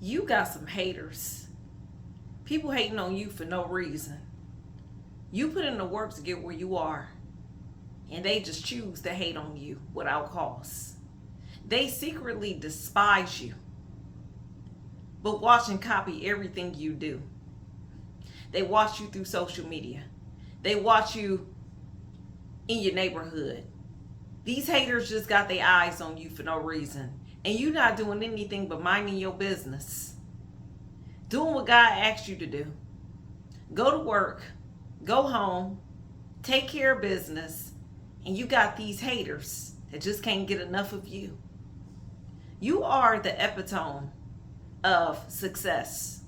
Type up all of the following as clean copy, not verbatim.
You got some haters. People hating on you for no reason. You put in the work to get where you are, and they just choose to hate on you without cause. They secretly despise you, but watch and copy everything you do. They watch you through social media. They watch you in your neighborhood. These haters just got their eyes on you for no reason. And you're not doing anything but minding your business. Doing what God asked you to do. Go to work. Go home. Take care of business. And you got these haters that just can't get enough of you. You are the epitome of success.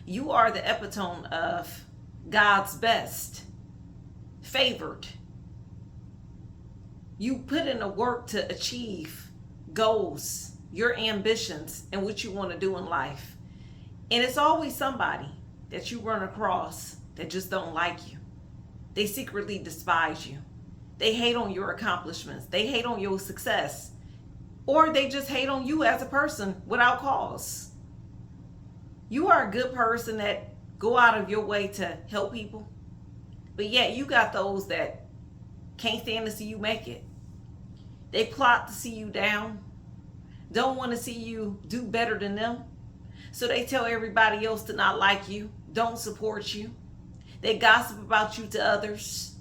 You are the epitome of God's best. Favored. You put in the work to achieve goals, your ambitions, and what you want to do in life. And it's always somebody that you run across that just don't like you. They secretly despise you. They hate on your accomplishments. They hate on your success. Or they just hate on you as a person without cause. You are a good person that go out of your way to help people. But yet you got those that can't stand to see you make it. They plot to see you down. Don't want to see you do better than them. So they tell everybody else to not like you, don't support you. They gossip about you to others.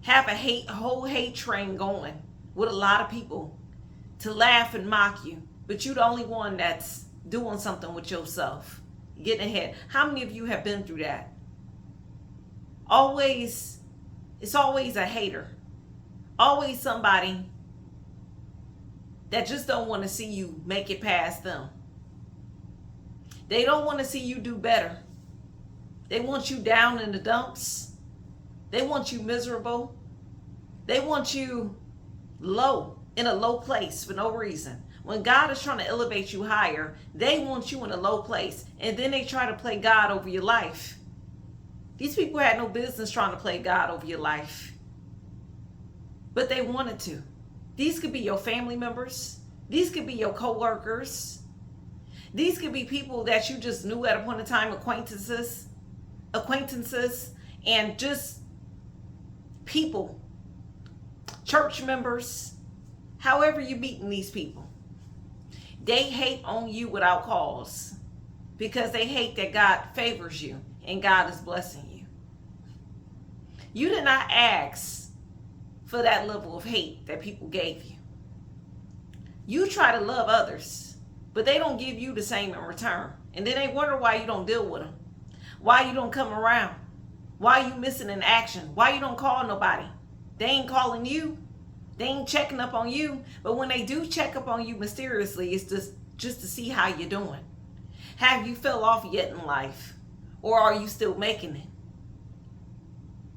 Have a whole hate train going with a lot of people to laugh and mock you. But you're the only one that's doing something with yourself. Getting ahead. How many of you have been through that? It's always a hater. Always somebody that just don't want to see you make it past them. They don't want to see you do better. They want you down in the dumps. They want you miserable. They want you low, in a low place for no reason. When God is trying to elevate you higher, they want you in a low place. And then they try to play God over your life. These people had no business trying to play God over your life. But they wanted to. These could be your family members. These could be your co-workers. These could be people that you just knew at a point in time, acquaintances, and just people, church members, however you're meeting these people. They hate on you without cause because they hate that God favors you and God is blessing you. You did not ask for that level of hate that people gave you. You try to love others, but they don't give you the same in return. And then they wonder why you don't deal with them. Why you don't come around. Why you missing in action. Why you don't call nobody. They ain't calling you. They ain't checking up on you. But when they do check up on you mysteriously, it's just to see how you're doing. Have you fell off yet in life? Or are you still making it?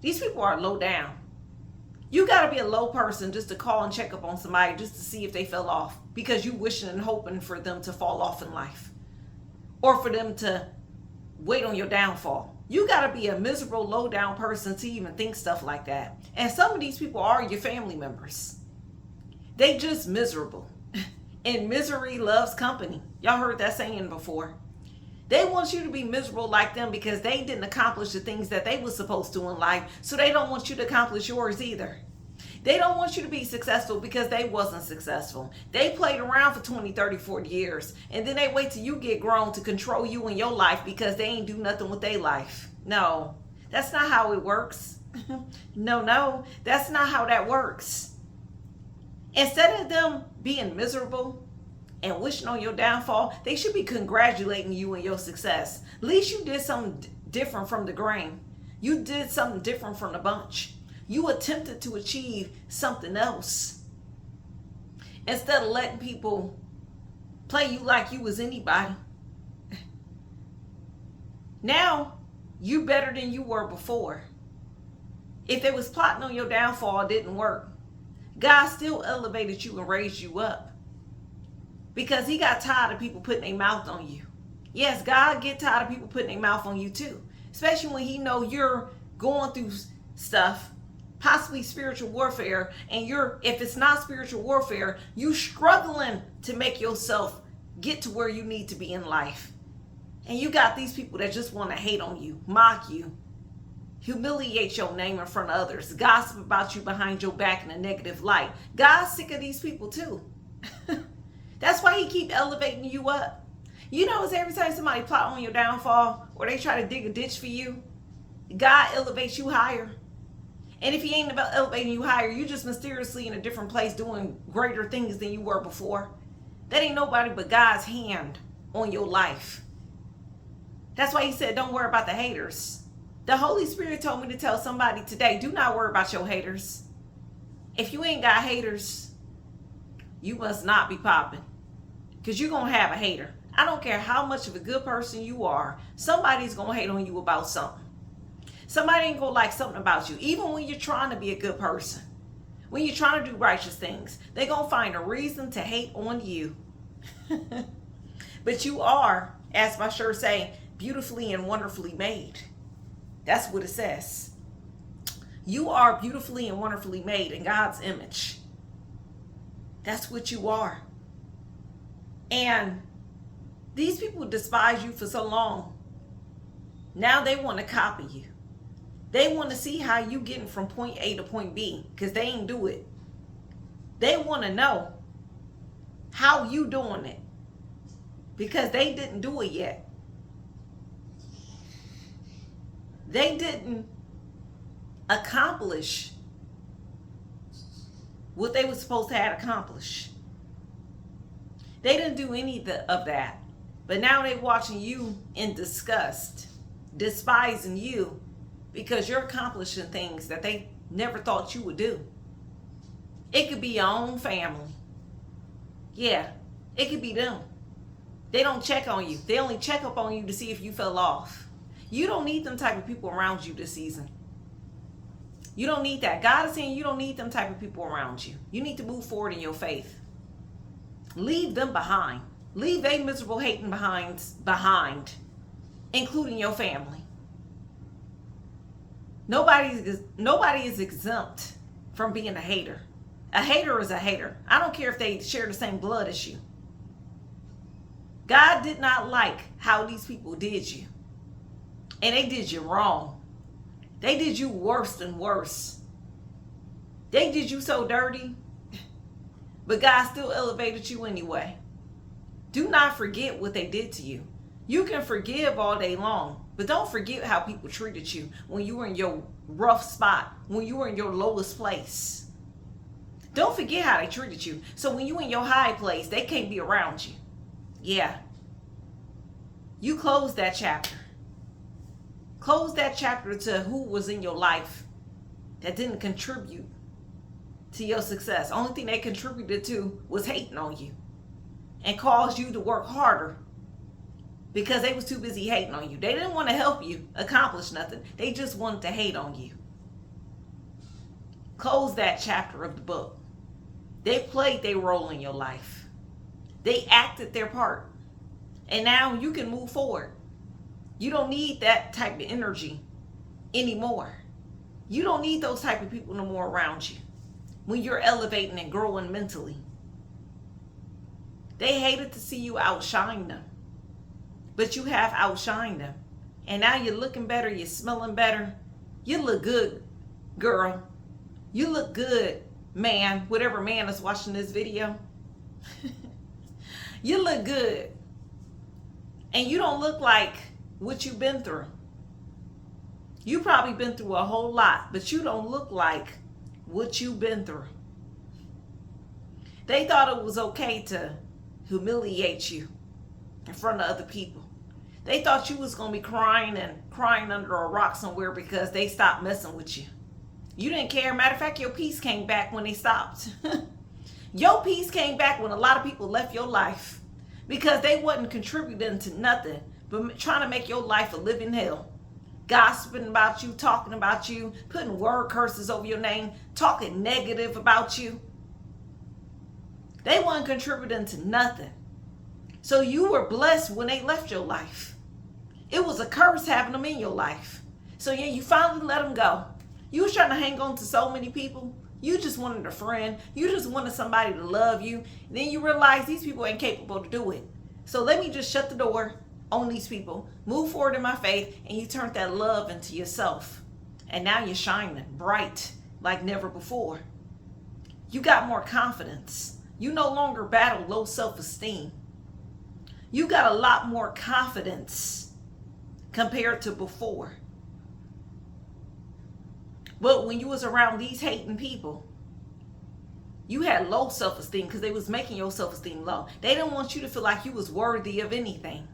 These people are low down. You got to be a low person just to call and check up on somebody just to see if they fell off because you wishing and hoping for them to fall off in life or for them to wait on your downfall. You got to be a miserable, low down person to even think stuff like that. And some of these people are your family members. They just miserable. And misery loves company. Y'all heard that saying before. They want you to be miserable like them because they didn't accomplish the things that they were supposed to in life. So they don't want you to accomplish yours either. They don't want you to be successful because they wasn't successful. They played around for 20, 30, 40 years. And then they wait till you get grown to control you in your life because they ain't do nothing with their life. No, that's not how it works. No, that's not how that works. Instead of them being miserable and wishing on your downfall, they should be congratulating you and your success. At least you did something different from the grain. You did something different from the bunch. You attempted to achieve something else. Instead of letting people play you like you was anybody. Now, you better than you were before. If they was plotting on your downfall, it didn't work. God still elevated you and raised you up. Because he got tired of people putting their mouth on you. Yes, God get tired of people putting their mouth on you too. Especially when he know you're going through stuff, possibly spiritual warfare, and if it's not spiritual warfare, you struggling to make yourself get to where you need to be in life. And you got these people that just want to hate on you, mock you, humiliate your name in front of others, gossip about you behind your back in a negative light. God's sick of these people too. That's why he keep elevating you up. You know, it's every time somebody plot on your downfall or they try to dig a ditch for you, God elevates you higher. And if he ain't about elevating you higher, you just mysteriously in a different place doing greater things than you were before. That ain't nobody but God's hand on your life. That's why he said, don't worry about the haters. The Holy Spirit told me to tell somebody today, do not worry about your haters. If you ain't got haters, you must not be popping. Because you're going to have a hater. I don't care how much of a good person you are. Somebody's going to hate on you about something. Somebody ain't going to like something about you. Even when you're trying to be a good person. When you're trying to do righteous things. They're going to find a reason to hate on you. But you are, as my shirt say, beautifully and wonderfully made. That's what it says. You are beautifully and wonderfully made in God's image. That's what you are. And these people despise you for so long. Now they want to copy you. They want to see how you getting from point A to point B because they ain't do it. They want to know how you doing it because they didn't do it yet. They didn't accomplish what they were supposed to have accomplished. They didn't do any of that. But now they're watching you in disgust, despising you because you're accomplishing things that they never thought you would do. It could be your own family. Yeah, it could be them. They don't check on you. They only check up on you to see if you fell off. You don't need them type of people around you this season. You don't need that. God is saying you don't need them type of people around you. You need to move forward in your faith. Leave them behind. Leave they miserable hating behind, including your family. Nobody is exempt from being a hater. A hater is a hater. I don't care if they share the same blood as you. God did not like how these people did you. And they did you wrong. They did you worse than worse. They did you so dirty, but God still elevated you anyway. Do not forget what they did to you. You can forgive all day long, but don't forget how people treated you when you were in your rough spot, when you were in your lowest place. Don't forget how they treated you. So when you in your high place, they can't be around you. Yeah. You close that chapter. Close that chapter to who was in your life that didn't contribute to your success. Only thing they contributed to was hating on you and caused you to work harder because they was too busy hating on you. They didn't want to help you accomplish nothing. They just wanted to hate on you. Close that chapter of the book. They played their role in your life. They acted their part. And now you can move forward. You don't need that type of energy anymore. You don't need those type of people no more around you when you're elevating and growing mentally. They hated to see you outshine them, but you have outshined them. And now you're looking better, you're smelling better. You look good, girl. You look good, man, whatever man is watching this video. You look good. And you don't look like what you've been through. You probably been through a whole lot, but you don't look like what you've been through. They thought it was okay to humiliate you in front of other people. They thought you was going to be crying under a rock somewhere because they stopped messing with you. You didn't care. Matter of fact, your peace came back when they stopped. Your peace came back when a lot of people left your life because they wasn't contributing to nothing but trying to make your life a living hell. Gossiping about you, talking about you, putting word curses over your name, talking negative about you. They weren't contributing to nothing. So you were blessed when they left your life. It was a curse having them in your life. So yeah, you finally let them go. You was trying to hang on to so many people. You just wanted a friend. You just wanted somebody to love you. And then you realize these people ain't capable to do it. So let me just shut the door on these people, move forward in my faith, and you turned that love into yourself. And now you're shining bright like never before. You got more confidence. You no longer battle low self-esteem. You got a lot more confidence compared to before. But when you was around these hating people, you had low self-esteem because they was making your self-esteem low. They didn't want you to feel like you was worthy of anything.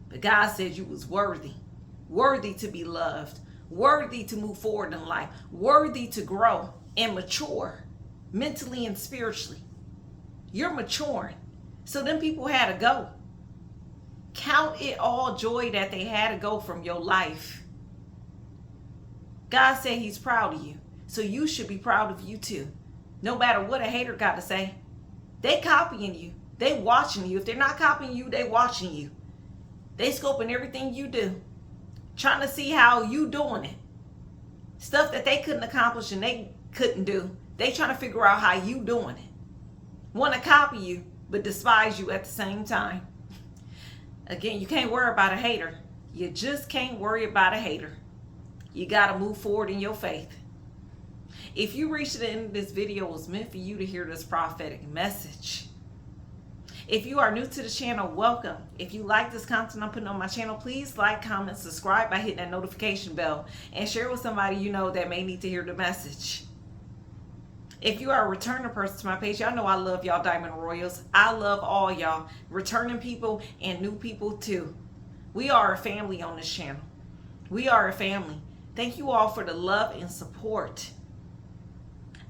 But God said you was worthy. Worthy to be loved. Worthy to move forward in life. Worthy to grow and mature mentally and spiritually. You're maturing. So then people had to go. Count it all joy that they had to go from your life. God said he's proud of you. So you should be proud of you too. No matter what a hater got to say. They copying you. They watching you. If they're not copying you, they watching you. They scoping everything you do. Trying to see how you doing it. Stuff that they couldn't accomplish and they couldn't do. They trying to figure out how you doing it. Want to copy you, but despise you at the same time. Again, you can't worry about a hater. You just can't worry about a hater. You got to move forward in your faith. If you reached the end of this video, it was meant for you to hear this prophetic message. If you are new to the channel, welcome. If you like this content I'm putting on my channel, please like, comment, subscribe by hitting that notification bell, and share with somebody you know that may need to hear the message. If you are a returning person to my page, y'all know I love y'all Diamond Royals. I love all y'all, returning people and new people too. We are a family on this channel. We are a family. Thank you all for the love and support.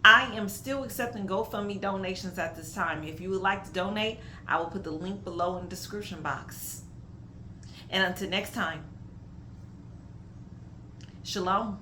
I am still accepting GoFundMe donations at this time. If you would like to donate, I will put the link below in the description box. And until next time, shalom.